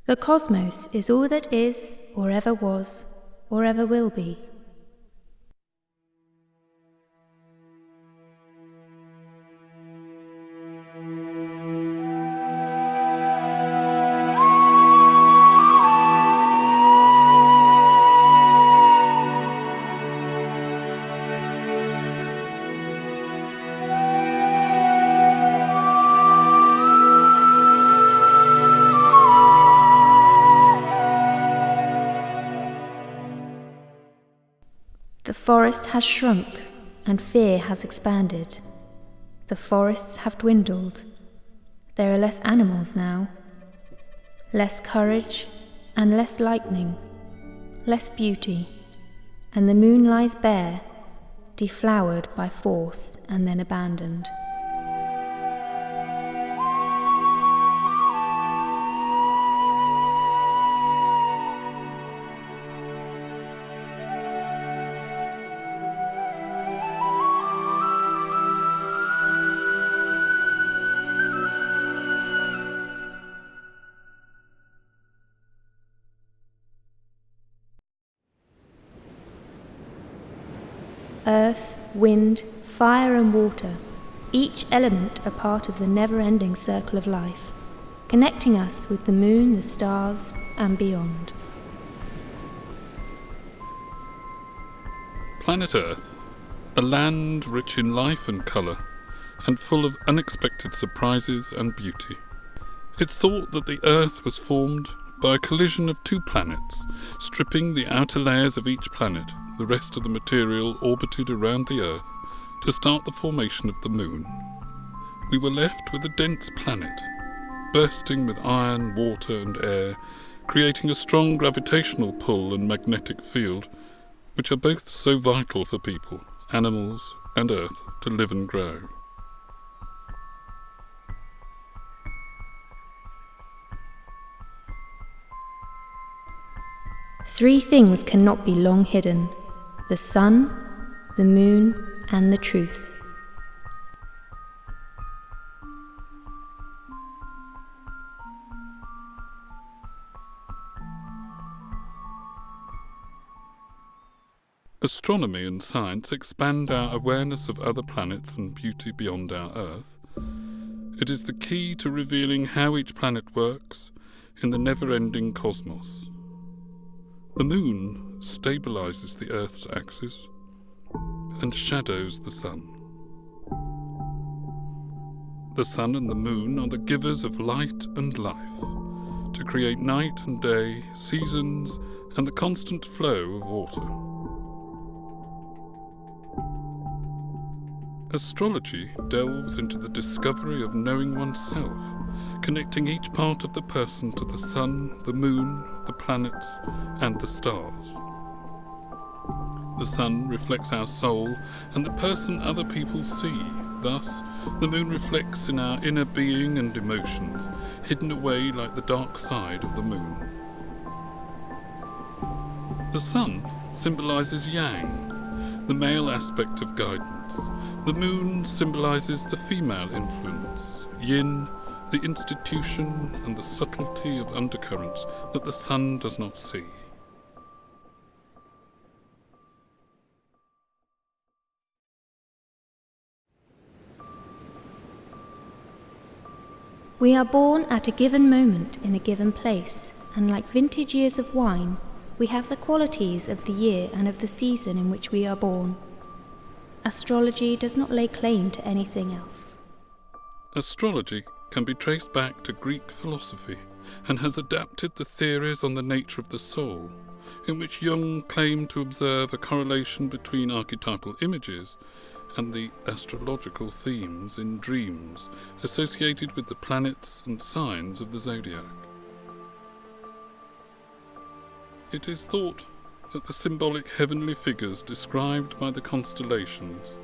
The cosmos is all that is, or ever was, or ever will be. The forest has shrunk, and fear has expanded. The forests have dwindled. There are less animals now. Less courage, and less lightning. Less beauty. And the moon lies bare, deflowered by force and then abandoned. Earth, wind, fire and water, each element a part of the never-ending circle of life, connecting us with the moon, the stars, and beyond. Planet Earth, a land rich in life and colour, and full of unexpected surprises and beauty. It's thought that the Earth was formed by a collision of two planets, stripping the outer layers of each planet. The rest of the material orbited around the Earth to start the formation of the Moon. We were left with a dense planet, bursting with iron, water and air, creating a strong gravitational pull and magnetic field, which are both so vital for people, animals and Earth to live and grow. Three things cannot be long hidden: the sun, the moon, and the truth. Astronomy and science expand our awareness of other planets and beauty beyond our Earth. It is the key to revealing how each planet works in the never-ending cosmos. The moon stabilizes the Earth's axis and shadows the sun. The sun and the moon are the givers of light and life, to create night and day, seasons, and the constant flow of water. Astrology delves into the discovery of knowing oneself, connecting each part of the person to the sun, the moon, the planets, and the stars. The sun reflects our soul and the person other people see. Thus, the moon reflects in our inner being and emotions, hidden away like the dark side of the moon. The sun symbolizes yang, the male aspect of guidance. The moon symbolizes the female influence, yin, the institution and the subtlety of undercurrents that the sun does not see. We are born at a given moment in a given place, and like vintage years of wine, we have the qualities of the year and of the season in which we are born. Astrology does not lay claim to anything else. Astrology can be traced back to Greek philosophy and has adapted the theories on the nature of the soul, in which Jung claimed to observe a correlation between archetypal images and the astrological themes in dreams associated with the planets and signs of the zodiac. It is thought that the symbolic heavenly figures described by the constellations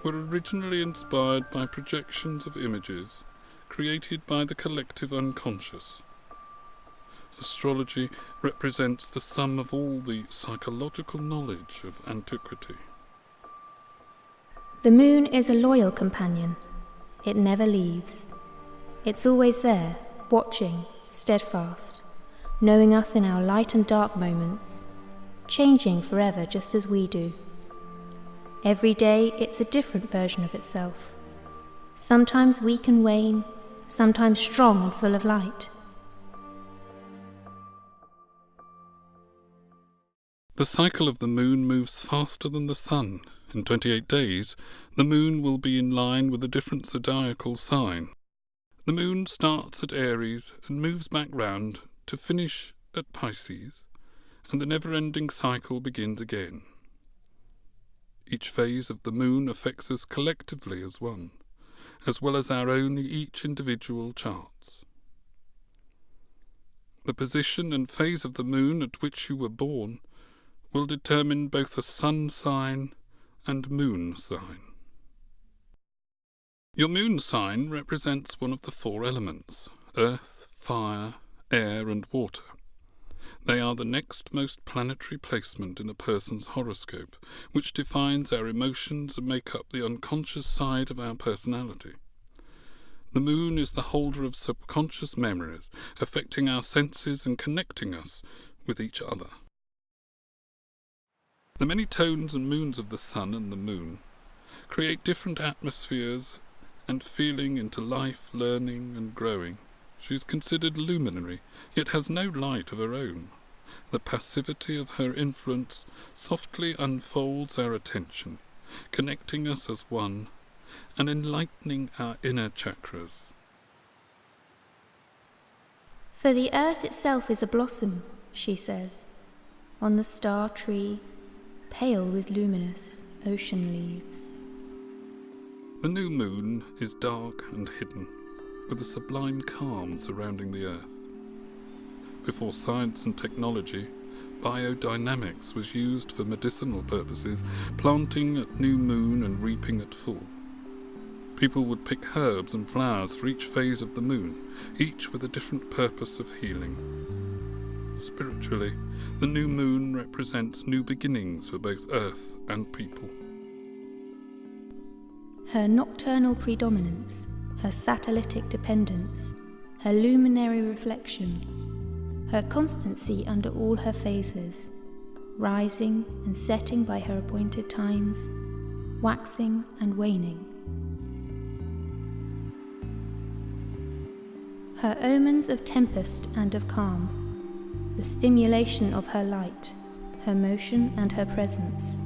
were originally inspired by projections of images created by the collective unconscious. Astrology represents the sum of all the psychological knowledge of antiquity. The moon is a loyal companion. It never leaves. It's always there, watching, steadfast, knowing us in our light and dark moments, changing forever just as we do. Every day it's a different version of itself, sometimes weak and wane, sometimes strong and full of light. The cycle of the moon moves faster than the sun. In 28 days, the moon will be in line with a different zodiacal sign. The moon starts at Aries and moves back round to finish at Pisces, and the never-ending cycle begins again. Each phase of the moon affects us collectively as one, as well as our own each individual charts. The position and phase of the moon at which you were born will determine both a sun sign and moon sign. Your moon sign represents one of the 4 elements: earth, fire, air and water. They are the next most planetary placement in a person's horoscope, which defines our emotions and make up the unconscious side of our personality. The moon is the holder of subconscious memories, affecting our senses and connecting us with each other. The many tones and moons of the sun and the moon create different atmospheres and feeling into life, learning and growing. She is considered luminary, yet has no light of her own. The passivity of her influence softly unfolds our attention, connecting us as one and enlightening our inner chakras. For the earth itself is a blossom, she says, on the star tree, pale with luminous ocean leaves. The new moon is dark and hidden, with a sublime calm surrounding the earth. Before science and technology, biodynamics was used for medicinal purposes, planting at new moon and reaping at full. People would pick herbs and flowers for each phase of the moon, each with a different purpose of healing. Spiritually, the new moon represents new beginnings for both earth and people. Her nocturnal predominance, her satellitic dependence, her luminary reflection, her constancy under all her phases, rising and setting by her appointed times, waxing and waning. Her omens of tempest and of calm, the stimulation of her light, her motion and her presence,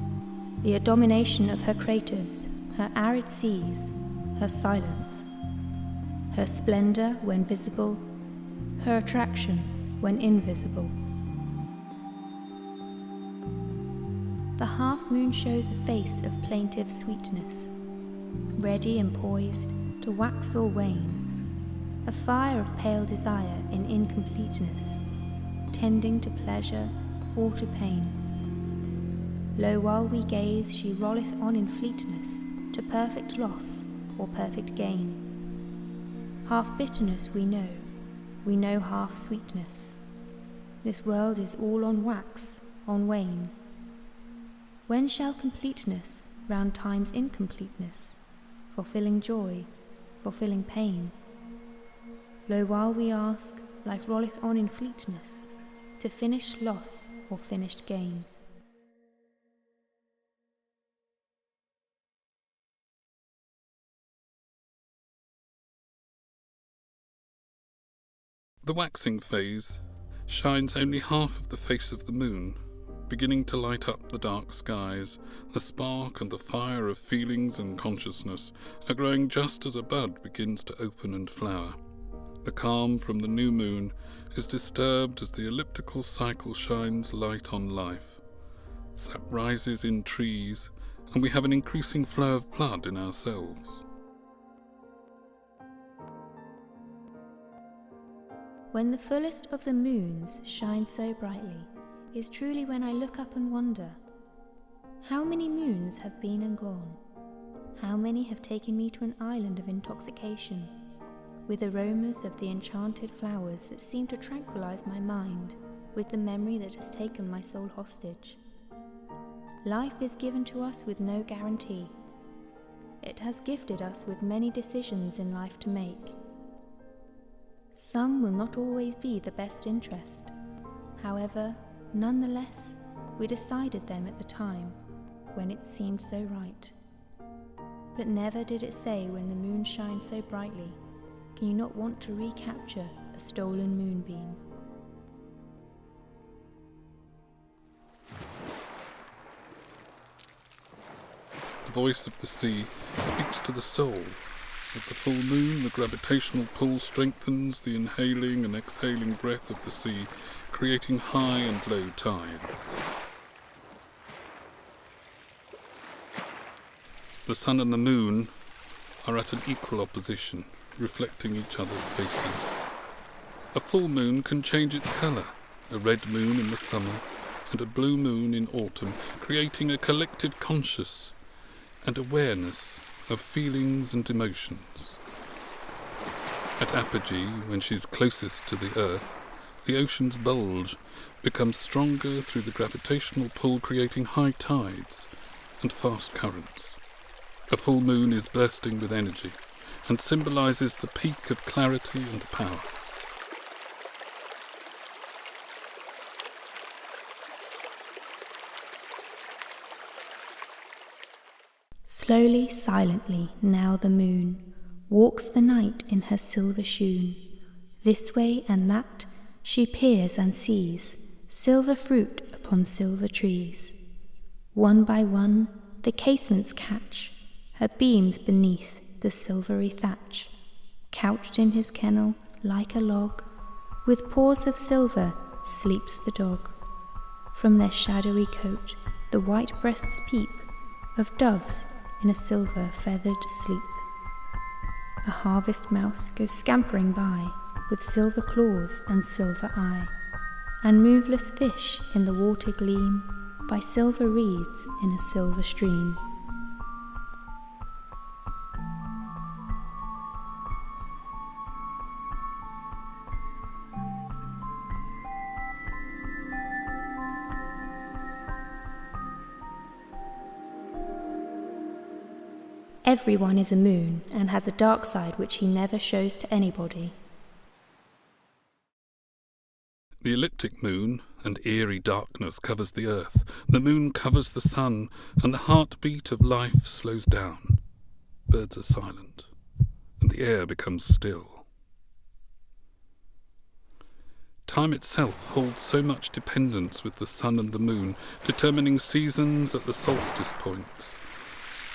the domination of her craters, her arid seas, her silence, her splendour when visible, her attraction when invisible. The half-moon shows a face of plaintive sweetness, ready and poised to wax or wane, a fire of pale desire in incompleteness, tending to pleasure or to pain. Lo, while we gaze, she rolleth on in fleetness, to perfect loss or perfect gain. Half bitterness we know half sweetness. This world is all on wax, on wane. When shall completeness round time's incompleteness, fulfilling joy, fulfilling pain? Lo, while we ask, life rolleth on in fleetness, to finished loss or finished gain. The waxing phase shines only half of the face of the moon, beginning to light up the dark skies. The spark and the fire of feelings and consciousness are growing just as a bud begins to open and flower. The calm from the new moon is disturbed as the elliptical cycle shines light on life. Sap rises in trees, and we have an increasing flow of blood in ourselves. When the fullest of the moons shines so brightly is truly when I look up and wonder, how many moons have been and gone? How many have taken me to an island of intoxication, with aromas of the enchanted flowers that seem to tranquilize my mind with the memory that has taken my soul hostage? Life is given to us with no guarantee. It has gifted us with many decisions in life to make. Some will not always be the best interest, However, nonetheless, we decided them at the time, when it seemed so right. But never did it say when the moon shines so brightly, can you not want to recapture a stolen moonbeam? The voice of the sea speaks to the soul. At the full moon, the gravitational pull strengthens the inhaling and exhaling breath of the sea, creating high and low tides. The sun and the moon are at an equal opposition, reflecting each other's faces. A full moon can change its colour, a red moon in the summer and a blue moon in autumn, creating a collective conscious and awareness of feelings and emotions. At apogee, when she's closest to the earth, the ocean's bulge becomes stronger through the gravitational pull, creating high tides and fast currents. A full moon is bursting with energy and symbolises the peak of clarity and power. Slowly, silently, now the moon walks the night in her silver shoon. This way and that she peers and sees silver fruit upon silver trees. One by one the casements catch her beams beneath the silvery thatch. Couched in his kennel like a log, with paws of silver sleeps the dog. From their shadowy coat the white breasts peep of doves in a silver feathered sleep. A harvest mouse goes scampering by with silver claws and silver eye, and moveless fish in the water gleam by silver reeds in a silver stream. Everyone is a moon and has a dark side which he never shows to anybody. The ecliptic moon and eerie darkness covers the earth. The moon covers the sun, and the heartbeat of life slows down. Birds are silent, and the air becomes still. Time itself holds so much dependence with the sun and the moon, determining seasons at the solstice points,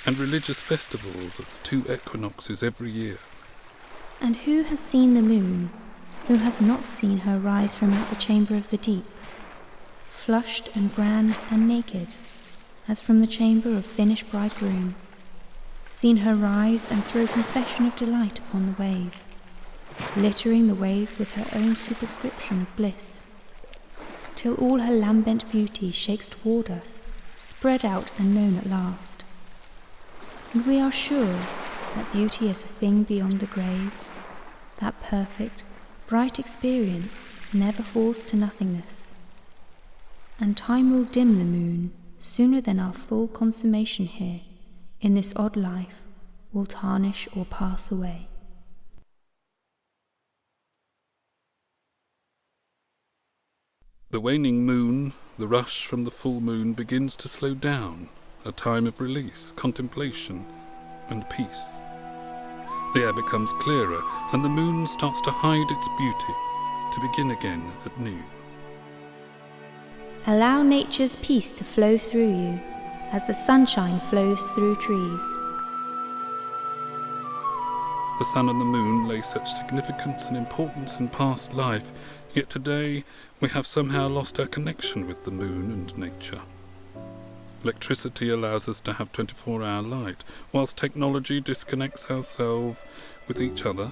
and religious festivals at the 2 equinoxes every year. And who has seen the moon? Who has not seen her rise from out the chamber of the deep, flushed and grand and naked, as from the chamber of finished bridegroom? Seen her rise and throw confession of delight upon the wave, littering the waves with her own superscription of bliss, till all her lambent beauty shakes toward us, spread out and known at last. And we are sure that beauty is a thing beyond the grave, that perfect, bright experience never falls to nothingness. And time will dim the moon sooner than our full consummation here, in this odd life, will tarnish or pass away. The waning moon, the rush from the full moon, begins to slow down, a time of release, contemplation, and peace. The air becomes clearer, and the moon starts to hide its beauty, to begin again at noon. Allow nature's peace to flow through you, as the sunshine flows through trees. The sun and the moon lay such significance and importance in past life, yet today we have somehow lost our connection with the moon and nature. Electricity allows us to have 24-hour light, whilst technology disconnects ourselves with each other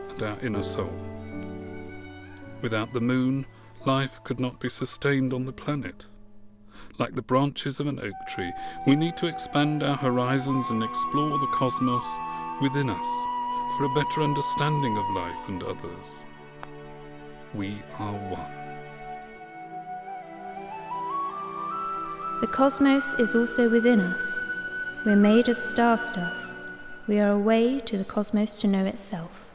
and our inner soul. Without the moon, life could not be sustained on the planet. Like the branches of an oak tree, we need to expand our horizons and explore the cosmos within us for a better understanding of life and others. We are one. The cosmos is also within us. We're made of star stuff. We are a way to the cosmos to know itself.